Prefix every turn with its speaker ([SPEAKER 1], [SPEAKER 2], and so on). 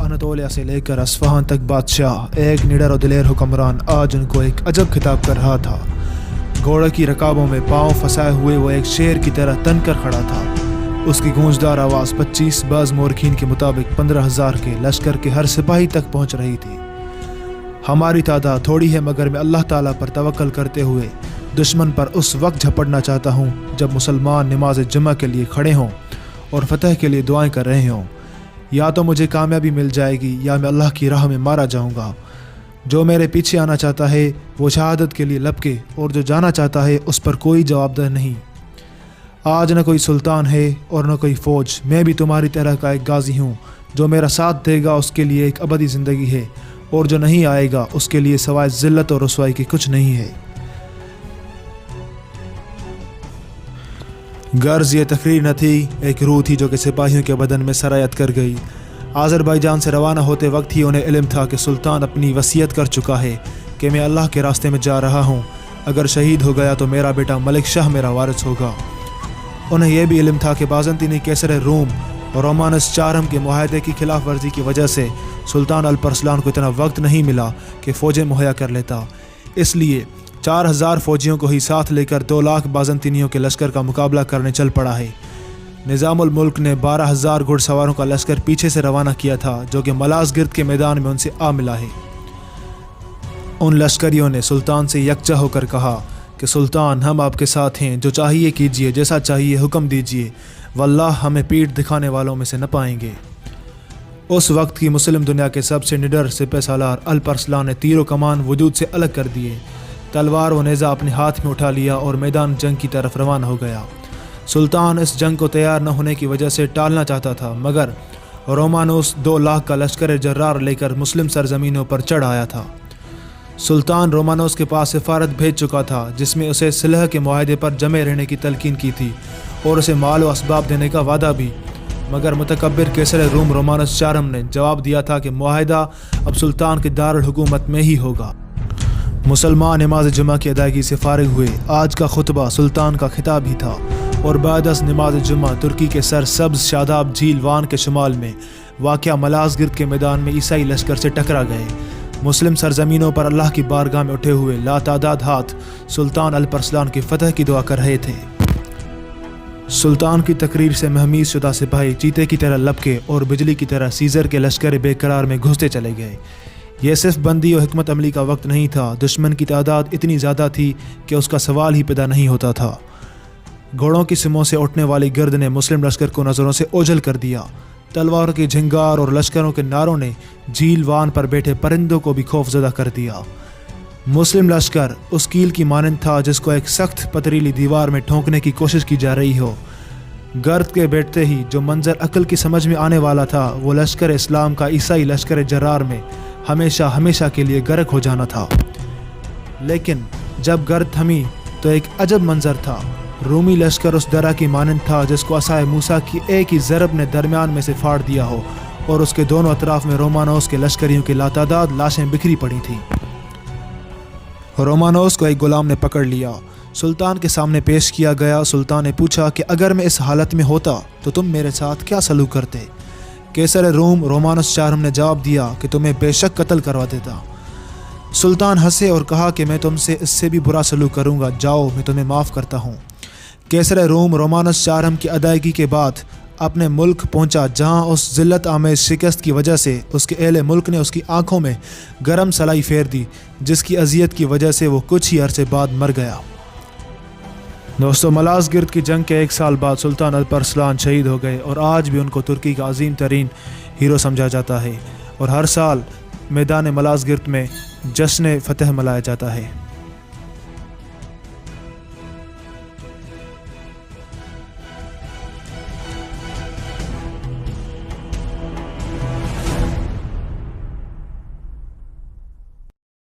[SPEAKER 1] अनतोलिया से लेकर अस्फहान तक बादशाह, एक निडर और दिलेर हुक्मरान, आज उनको एक अजब खिताब कर रहा था। घोड़े की रकाबों में पांव फंसाए हुए वो एक शेर की तरह तनकर खड़ा था। उसकी गूंजदार आवाज़ 25 बाज़ मोरखीन के मुताबिक 15,000 के लश्कर के हर सिपाही तक पहुंच रही थी। हमारी तादाद थोड़ी है, मगर मैं अल्लाह ताला पर तवक्कल करते हुए दुश्मन पर उस वक्त झपटना चाहता हूँ जब मुसलमान नमाज जुमा के लिए खड़े हों और फतह के लिए दुआएं कर रहे हों। या तो मुझे कामयाबी मिल जाएगी या मैं अल्लाह की राह में मारा जाऊँगा। जो मेरे पीछे आना चाहता है वो शहादत के लिए लपके, और जो जाना चाहता है उस पर कोई जवाबदेह नहीं। आज न कोई सुल्तान है और न कोई फ़ौज, मैं भी तुम्हारी तरह का एक गाजी हूँ। जो मेरा साथ देगा उसके लिए एक अबदी ज़िंदगी है, और जो नहीं आएगा उसके लिए सवाए ज़िल्लत और रुसवाई की कुछ नहीं है। गर्ज ये तकरीर न थी, एक रूह थी जो कि सिपाहियों के बदन में सरायत कर गई। आज़रबाईजान से रवाना होते वक्त ही उन्हें इल्म था कि सुल्तान अपनी वसीयत कर चुका है कि मैं अल्लाह के रास्ते में जा रहा हूँ। अगर शहीद हो गया तो मेरा बेटा मलिक शाह मेरा वारिस होगा। उन्हें यह भी इल्म था कि बाज़ंतीनी कैसर रूम और रोमानस चारम के मुआहदे की खिलाफ वर्जी की वजह से सुल्तान अल्परसलान को इतना वक्त नहीं मिला कि फ़ौजें मुहैया कर लेता। इसलिए 4,000 फ़ौजियों को ही साथ लेकर 2 लाख बाज़ंतीनियों के लश्कर का मुकाबला करने चल पड़ा है। निज़ामुल मुल्क ने 12,000 घुड़सवारों का लश्कर पीछे से रवाना किया था, जो कि मलाज़गिर्द के मैदान में उनसे आ मिला है। उन लश्करियों ने सुल्तान से यकजा होकर कहा कि सुल्तान, हम आपके साथ हैं, जो चाहिए कीजिए, जैसा चाहिए हुक्म दीजिए, वल्लाह हमें पीठ दिखाने वालों में से न पाएंगे। उस वक्त की मुस्लिम दुनिया के सबसे निडर सिपह सालार अल्परसलान ने तीर कमान वजूद से अलग कर दिए, तलवार व नेज़ा अपने हाथ में उठा लिया और मैदान जंग की तरफ रवाना हो गया। सुल्तान इस जंग को तैयार न होने की वजह से टालना चाहता था, मगर रोमानोस 2 लाख का लश्कर जर्रार लेकर मुस्लिम सरजमीनों पर चढ़ आया था। सुल्तान रोमानोस के पास सिफारत भेज चुका था, जिसमें उसे सुलह के मुआहदे पर जमे रहने की तलकीन की थी और उसे माल व असबाब देने का वादा भी। मगर मुतकब्बिर कैसर रूम रोमानस चारम ने जवाब दिया था कि मुआहदा अब सुल्तान के दारुल हुकूमत में ही होगा। मुसलमान नमाज जुमा की अदायगी से फारिग हुए। आज का खुतबा सुल्तान का खिताब ही था, और बादस नमाज जुमा तुर्की के सर सब्ज शादाब झील वान के शुमाल में वाक़या मलाज़गिर्द के मैदान में ईसाई लश्कर से टकरा गए। मुस्लिम सरजमीनों पर अल्लाह की बारगाह में उठे हुए लातादाद हाथ सुल्तान अल्परसलान की फतह की दुआ कर रहे थे। सुल्तान की तकरीर से महमीज शुदा सिपाही चीते की तरह लपके और बिजली की तरह सीजर के लश्कर बेकरार में घुसते चले गए। यह सिर्फ बंदी और हिकमत अमली का वक्त नहीं था, दुश्मन की तादाद इतनी ज़्यादा थी कि उसका सवाल ही पैदा नहीं होता था। घोड़ों की सिमों से उठने वाली गर्द ने मुस्लिम लश्कर को नज़रों से ओझल कर दिया। तलवारों की झिंगार और लश्करों के नारों ने झील वान पर बैठे परिंदों को भी खौफजदा कर दिया। मुस्लिम लश्कर उस कील की मानंद था जिसको एक सख्त पथरीली दीवार में ठोंकने की कोशिश की जा रही हो। गर्द के बैठते ही जो मंजर अक्ल की समझ में आने वाला था, वो लश्कर इस्लाम का ईसाई लश्कर जर्रार में हमेशा हमेशा के लिए गर्क हो जाना था। लेकिन जब गर्द थमी तो एक अजब मंजर था। रूमी लश्कर उस दरा की मानंद था जिसको असाए मूसा की एक ही ज़रब ने दरमियान में से फाड़ दिया हो, और उसके दोनों अतराफ में रोमानोस के लश्करियों की लातादाद लाशें बिखरी पड़ी थीं। रोमानोस को एक गुलाम ने पकड़ लिया, सुल्तान के सामने पेश किया गया। सुल्तान ने पूछा कि अगर मैं इस हालत में होता तो तुम मेरे साथ क्या सलूक करते? कैसर रूम रोमानस चारम ने जवाब दिया कि तुम्हें बेशक कत्ल करवा देता। सुल्तान हंसे और कहा कि मैं तुमसे इससे भी बुरा सलूक करूँगा, जाओ मैं तुम्हें माफ़ करता हूँ। कैसर रूम रोमानस चारम की अदायगी के बाद अपने मुल्क पहुंचा, जहां उस ज़िल्लत आमेज़ शिकस्त की वजह से उसके अहले मुल्क ने उसकी आंखों में गरम सलाई फेर दी, जिसकी अजियत की वजह से वो कुछ ही अरसे बाद मर गया। दोस्तों, मलाज़गिर्द की जंग के 1 साल बाद सुल्तान अल्परसलान शहीद हो गए, और आज भी उनको तुर्की का अजीम तरीन हीरो समझा जाता है, और हर साल मैदान मलाज़गिर्द में जश्न फ़तह मनाया जाता है।